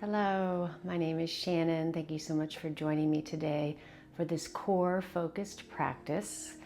Hello, my name is Shannon. Thank you so much for joining me today for this core focused practice.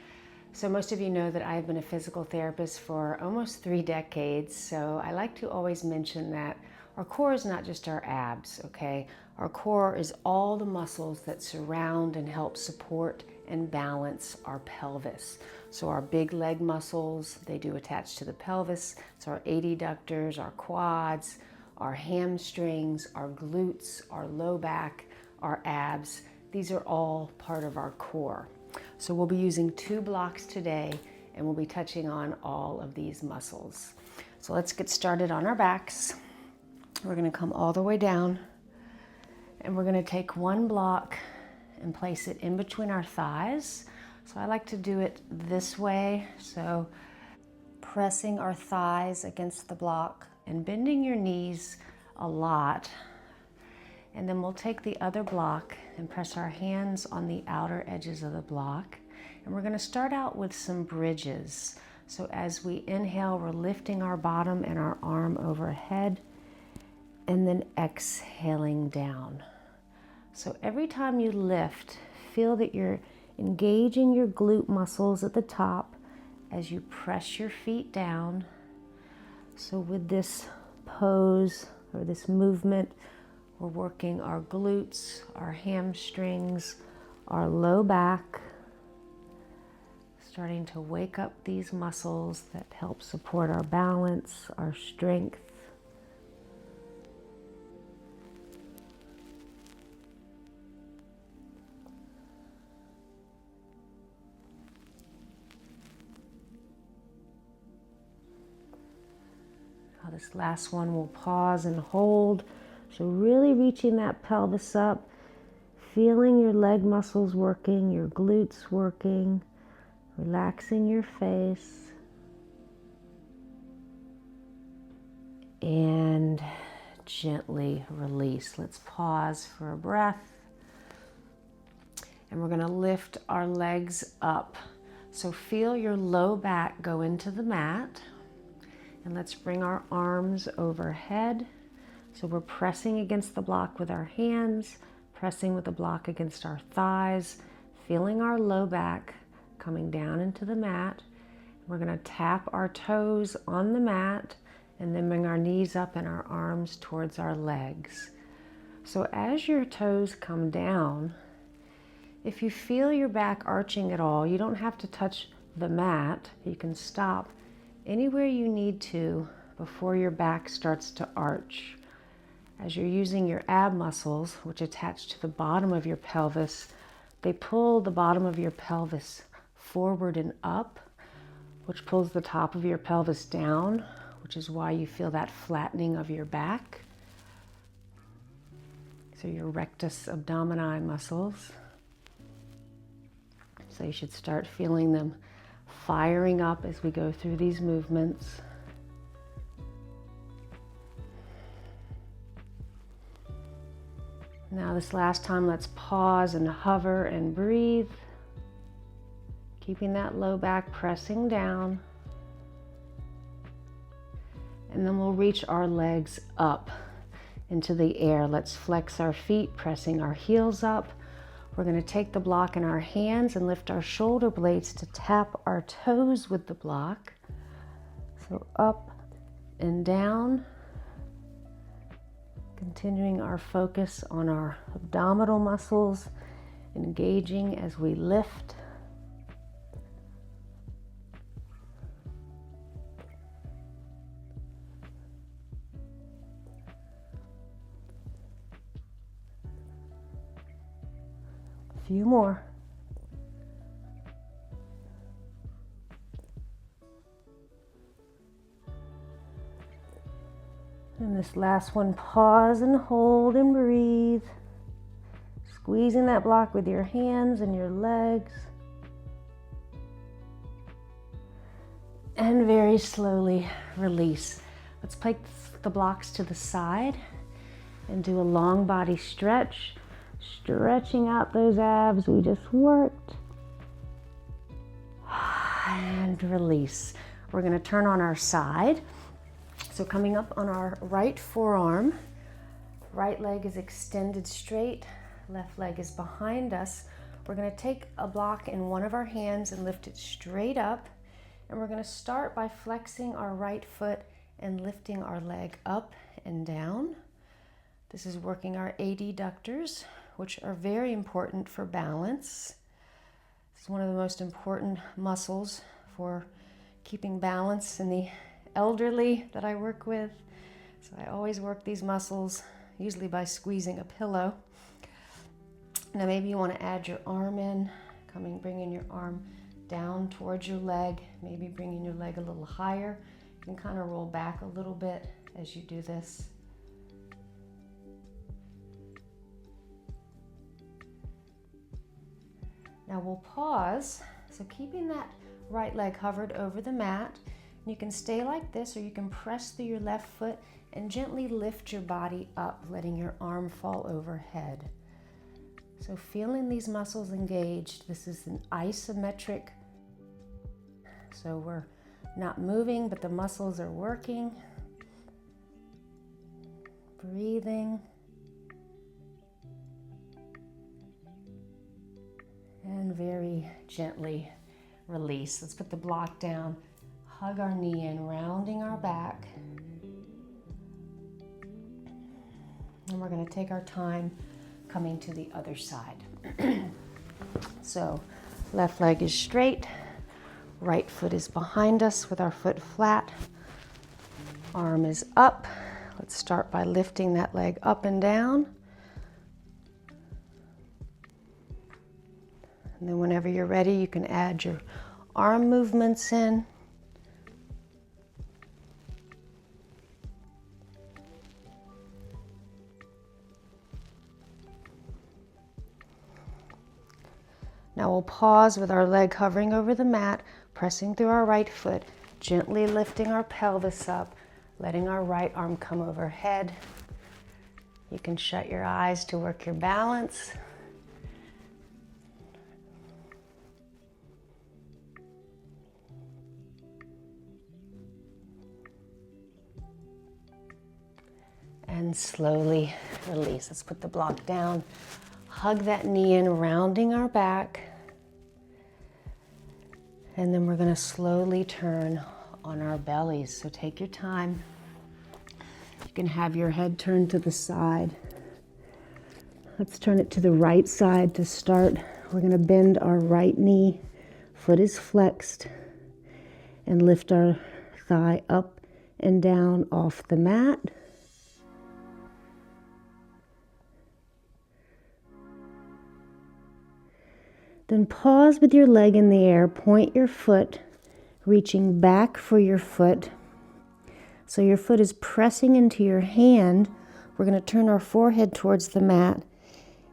So most of you know that I've been a physical therapist for almost 3 decades. So I like to always mention that our core is not just our abs, okay? Our core is all the muscles that surround and help support and balance our pelvis. So our big leg muscles, they do attach to the pelvis. So our adductors, our quads, our hamstrings, our glutes, our low back, our abs, these are all part of our core. So we'll be using 2 blocks today and we'll be touching on all of these muscles. So let's get started on our backs. We're going to come all the way down and we're going to take 1 block and place it in between our thighs. So I like to do it this way. So pressing our thighs against the block and bending your knees a lot. And then we'll take the other block and press our hands on the outer edges of the block. And we're going to start out with some bridges. So as we inhale, we're lifting our bottom and our arm overhead and then exhaling down. So every time you lift, feel that you're engaging your glute muscles at the top as you press your feet down. So with this pose or this movement, we're working our glutes, our hamstrings, our low back, starting to wake up these muscles that help support our balance, our strength. This last one we'll pause and hold. So really reaching that pelvis up, feeling your leg muscles working, your glutes working, relaxing your face. And gently release. Let's pause for a breath. And we're going to lift our legs up. So feel your low back go into the mat. And let's bring our arms overhead. So we're pressing against the block with our hands, pressing with the block against our thighs, feeling our low back coming down into the mat. We're going to tap our toes on the mat and then bring our knees up and our arms towards our legs. So as your toes come down, if you feel your back arching at all, you don't have to touch the mat. You can stop anywhere you need to before your back starts to arch. As you're using your ab muscles, which attach to the bottom of your pelvis, they pull the bottom of your pelvis forward and up, which pulls the top of your pelvis down, which is why you feel that flattening of your back. So your rectus abdomini muscles. So you should start feeling them firing up as we go through these movements. Now this last time, let's pause and hover and breathe. Keeping that low back pressing down. And then we'll reach our legs up into the air. Let's flex our feet, pressing our heels up. We're going to take the block in our hands and lift our shoulder blades to tap our toes with the block. So up and down. Continuing our focus on our abdominal muscles, engaging as we lift. Few more. And this last one, pause and hold and breathe. Squeezing that block with your hands and your legs. And very slowly release. Let's place the blocks to the side and do a long body stretch. Stretching out those abs we just worked. And release. We're going to turn on our side. So coming up on our right forearm, Right leg is extended straight, left leg is behind us. We're going to take a block in one of our hands and lift it straight up. And we're going to start by flexing our right foot and lifting our leg up and down. This is working our adductors, which are very important for balance. It's one of the most important muscles for keeping balance in the elderly that I work with. So I always work these muscles, usually by squeezing a pillow. Now maybe you want to add your arm in, bringing your arm down towards your leg, maybe bringing your leg a little higher. You can kind of roll back a little bit as you do this. Now we'll pause, so keeping that right leg hovered over the mat. You can stay like this, or you can press through your left foot and gently lift your body up, letting your arm fall overhead. So feeling these muscles engaged, this is an isometric. So we're not moving, but the muscles are working. Breathing. And very gently release. Let's put the block down, hug our knee in, rounding our back. And we're going to take our time coming to the other side. So left leg is straight, right foot is behind us with our foot flat, arm is up. Let's start by lifting that leg up and down. And then whenever you're ready, you can add your arm movements in. Now we'll pause with our leg hovering over the mat, pressing through our right foot, gently lifting our pelvis up, letting our right arm come overhead. You can shut your eyes to work your balance. And slowly release. Let's put the block down. Hug that knee in, rounding our back. And then we're going to slowly turn on our bellies. So take your time. You can have your head turned to the side. Let's turn it to the right side to start. We're going to bend our right knee. Foot is flexed. And lift our thigh up and down off the mat. Then pause with your leg in the air, point your foot, reaching back for your foot. So your foot is pressing into your hand. We're going to turn our forehead towards the mat.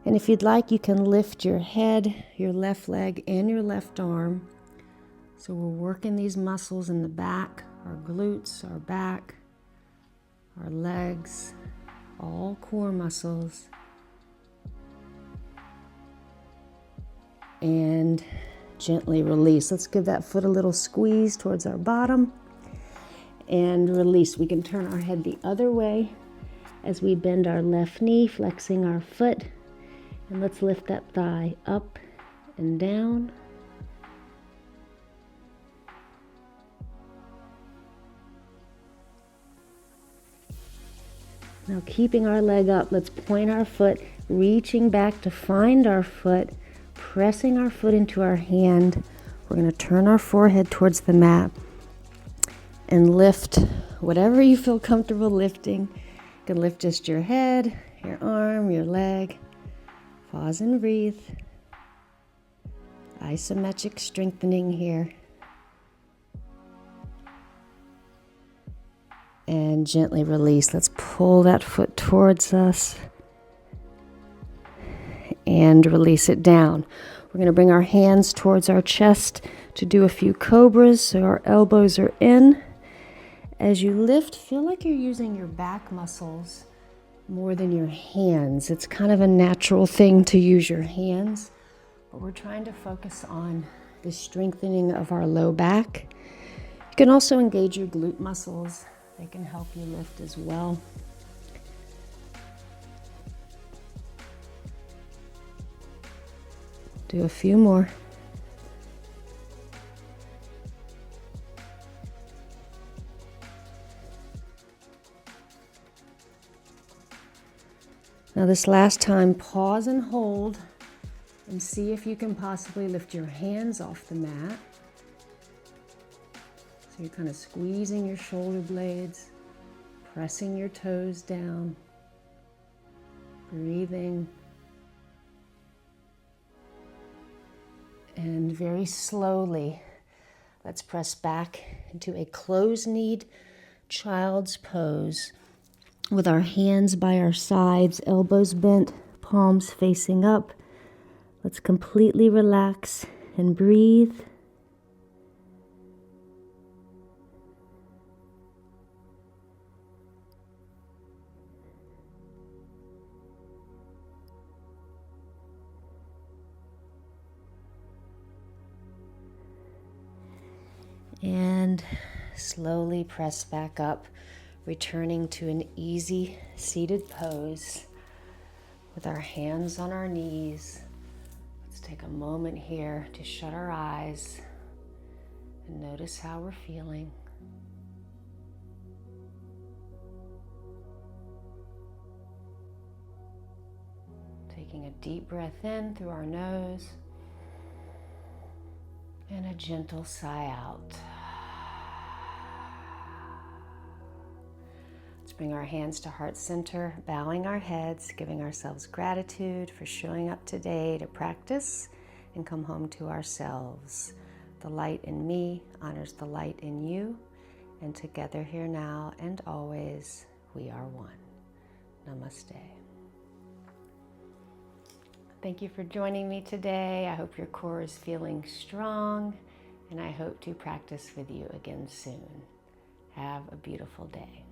And if you'd like, you can lift your head, your left leg, and your left arm. So we're working these muscles in the back, our glutes, our back, our legs, all core muscles. And gently release. Let's give that foot a little squeeze towards our bottom and release. We can turn our head the other way as we bend our left knee, flexing our foot, and let's lift that thigh up and down. Now keeping our leg up, let's point our foot, reaching back to find our foot, pressing our foot into our hand. We're going to turn our forehead towards the mat and lift whatever you feel comfortable lifting. You can lift just your head, your arm, your leg. Pause and breathe. Isometric strengthening here. And gently release. Let's pull that foot towards us and release it down. We're going to bring our hands towards our chest to do a few cobras, so our elbows are in. As you lift, feel like you're using your back muscles more than your hands. It's kind of a natural thing to use your hands, but we're trying to focus on the strengthening of our low back. You can also engage your glute muscles. They can help you lift as well. Do a few more. Now this last time, pause and hold and see if you can possibly lift your hands off the mat. So you're kind of squeezing your shoulder blades, pressing your toes down, breathing. And very slowly, let's press back into a closed-kneed child's pose with our hands by our sides, elbows bent, palms facing up. Let's completely relax and breathe. And slowly press back up, returning to an easy seated pose with our hands on our knees. Let's take a moment here to shut our eyes and notice how we're feeling. Taking a deep breath in through our nose and a gentle sigh out. Bring our hands to heart center, bowing our heads, giving ourselves gratitude for showing up today to practice and come home to ourselves. The light in me honors the light in you, and together here now and always, we are one. Namaste. Thank you for joining me today. I hope your core is feeling strong, and I hope to practice with you again soon. Have a beautiful day.